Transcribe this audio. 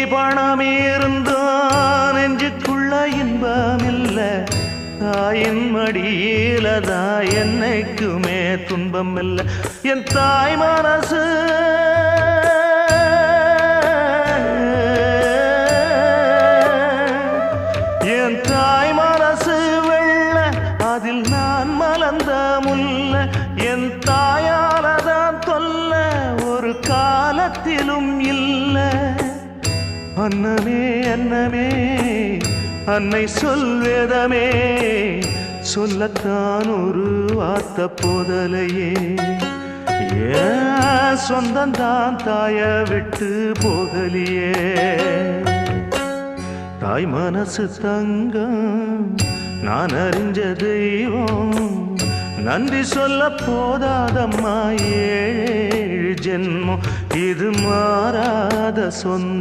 பணம் இருந்தான் நெஞ்சுக்குள்ள இன்பமில்ல தாயின் மடியிலதான் என்னைக்குமே துன்பம் இல்லை என் தாய் மனசு என் தாய் மனசு வெள்ள அதில் நான் மலர்ந்த முல்ல என் தாயாலதான் தொல்ல ஒரு காலத்திலும் இல்லை அன்னமே அன்னமே அன்னை சொல்வேதமே சொல்லத்தான் ஒரு வார்த்தை போதலையே ஏன் சொந்தந்தான் தாய விட்டு போகலியே தாய் மனசு தங்கம் நான் அறிஞ்ச தெய்வம் நன்றி சொல்ல போதாதம்மா ஏழு ஜென்மம் இது மாறாத சொந்தம்